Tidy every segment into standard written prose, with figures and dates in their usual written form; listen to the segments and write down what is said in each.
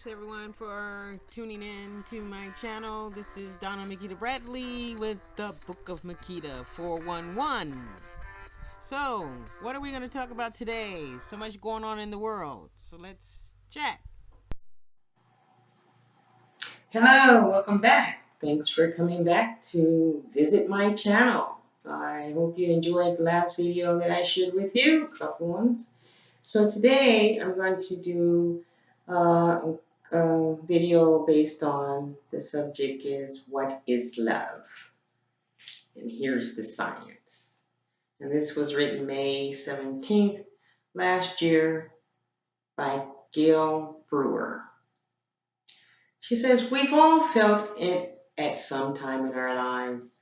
Thanks everyone for tuning in to my channel. This is Donna Makita Bradley with the Book of Makita 411. So, what are we going to talk about today? So much going on in the world. So let's chat. Hello, welcome back. Thanks for coming back to visit my channel. I hope you enjoyed the last video that I shared with you, a couple ones. So today I'm going to do a video based on the subject is what is love? And here's the science. And this was written May 17th last year by Gail Brewer. She says, we've all felt it at some time in our lives.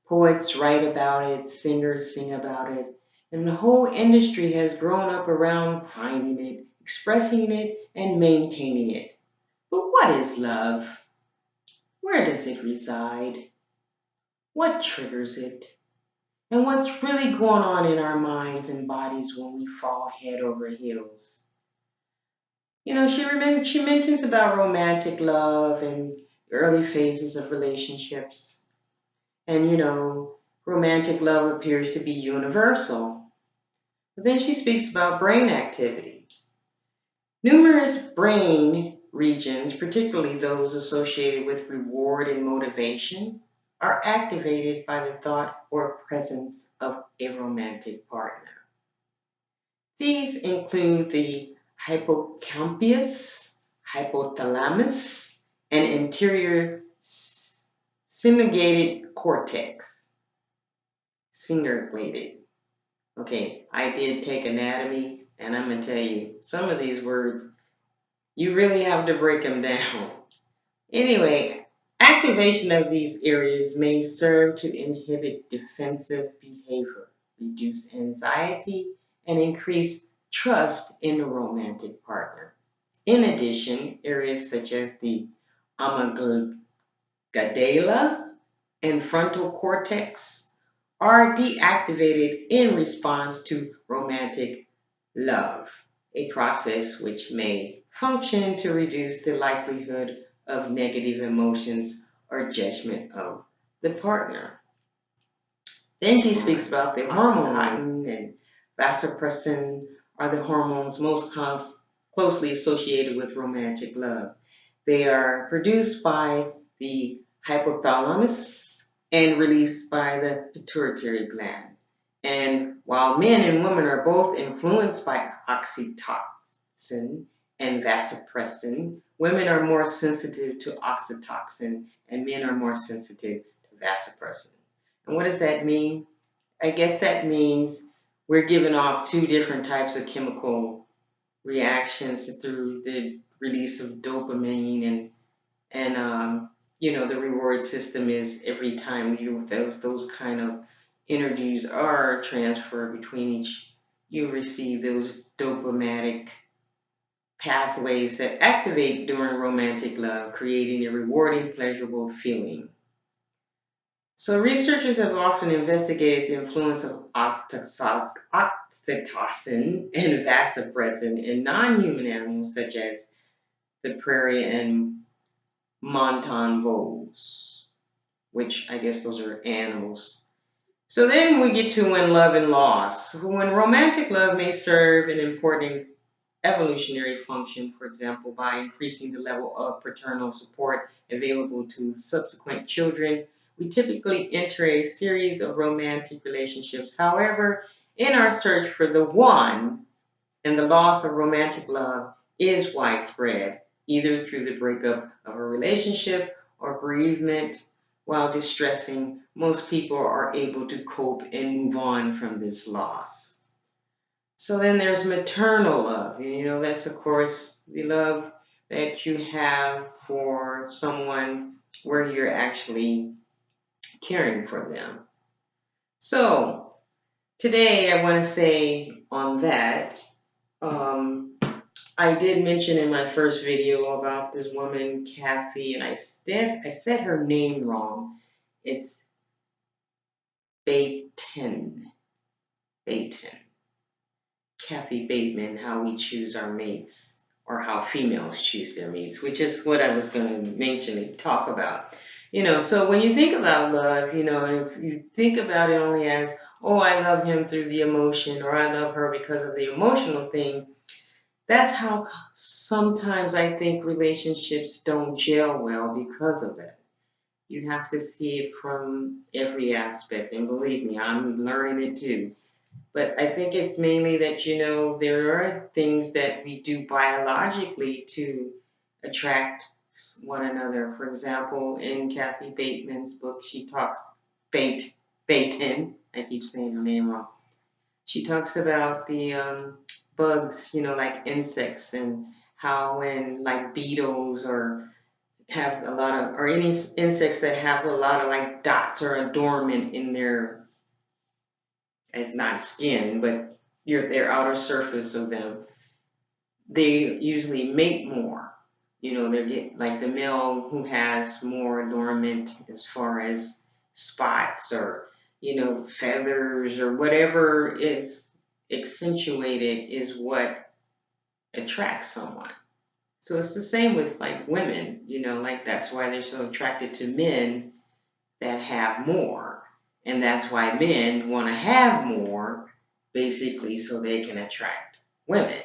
Poets write about it, singers sing about it, and the whole industry has grown up around finding it, expressing it, and maintaining it. But what is love? Where does it reside? What triggers it? And what's really going on in our minds and bodies when we fall head over heels? You know, she mentions about romantic love and early phases of relationships. And, you know, romantic love appears to be universal. But then she speaks about brain activity. Numerous brain regions, particularly those associated with reward and motivation, are activated by the thought or presence of a romantic partner. These include the hippocampus, hypothalamus, and anterior cingulate cortex. Cingulated. Okay, I did take anatomy, and I'm going to tell you, some of these words, you really have to break them down. Anyway, activation of these areas may serve to inhibit defensive behavior, reduce anxiety, and increase trust in a romantic partner. In addition, areas such as the amygdala and frontal cortex are deactivated in response to romantic love, a process which may function to reduce the likelihood of negative emotions or judgment of the partner. Then she speaks about the hormone and vasopressin are the hormones most closely associated with romantic love. They are produced by the hypothalamus and released by the pituitary gland. And while men and women are both influenced by oxytocin and vasopressin, women are more sensitive to oxytocin and men are more sensitive to vasopressin. And what does that mean? I guess that means we're giving off two different types of chemical reactions through the release of dopamine and you know, the reward system is every time those kind of energies are transferred between each, you receive those dopamic pathways that activate during romantic love, creating a rewarding, pleasurable feeling. So researchers have often investigated the influence of oxytocin and vasopressin in non-human animals such as the prairie and mountain voles, which I guess those are animals. So then we get to when love and loss. When romantic love may serve an important evolutionary function, for example, by increasing the level of paternal support available to subsequent children, we typically enter a series of romantic relationships. However, in our search for the one, and the loss of romantic love is widespread, either through the breakup of a relationship or bereavement. While distressing, most people are able to cope and move on from this loss. So then there's maternal love. You know, that's of course the love that you have for someone where you're actually caring for them. So today I want to say on that, I did mention in my first video about this woman, Kathy, and I said her name wrong. It's Bateman. Kathy Bateman, How We Choose Our Mates or how females choose their mates, which is what I was going to mention talk about. So when you think about love, if you think about it only as, oh, I love him through the emotion, or I love her because of the emotional thing, that's how sometimes I think relationships don't gel well because of that. You have to see it from every aspect, and believe me, I'm learning it too. But I think it's mainly that, there are things that we do biologically to attract one another. For example, in Kathy Bateman's book, she talks, Bateman, I keep saying her name wrong. She talks about the bugs, like insects, and how when like beetles or have a lot of, or any insects that have a lot of like dots or adornment in their, it's not skin, but their outer surface of them, they usually mate more. They're get like the male who has more adornment as far as spots or, feathers or whatever is accentuated is what attracts someone. So it's the same with like women, like that's why they're so attracted to men that have more. And that's why men want to have more, basically, so they can attract women.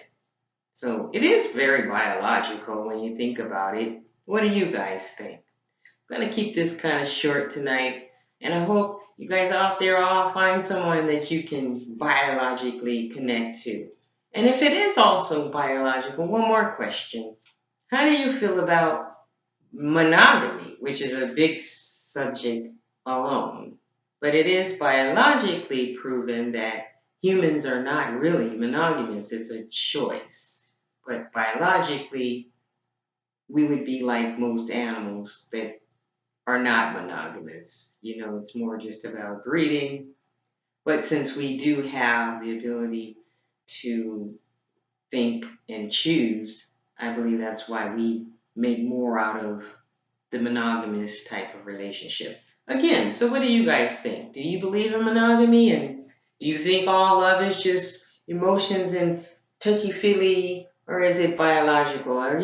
So it is very biological when you think about it. What do you guys think? I'm going to keep this kind of short tonight. And I hope you guys out there all find someone that you can biologically connect to. And if it is also biological, one more question. How do you feel about monogamy, which is a big subject alone? But it is biologically proven that humans are not really monogamous, it's a choice. But biologically, we would be like most animals that are not monogamous. It's more just about breeding. But since we do have the ability to think and choose, I believe that's why we make more out of the monogamous type of relationship. Again, so what do you guys think? Do you believe in monogamy? And do you think all love is just emotions and touchy feely, or is it biological? Or,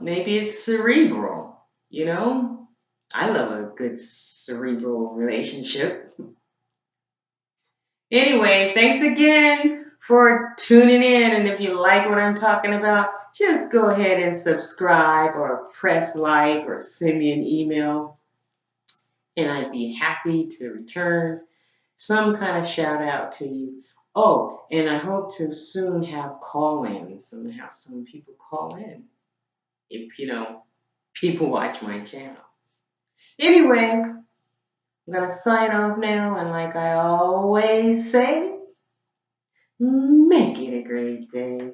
maybe it's cerebral, I love a good cerebral relationship. Anyway, thanks again for tuning in. And if you like what I'm talking about, just go ahead and subscribe or press like or send me an email. And I'd be happy to return some kind of shout out to you. Oh, and I hope to soon have call-ins and have some people call in if, people watch my channel. Anyway, I'm going to sign off now. And like I always say, make it a great day.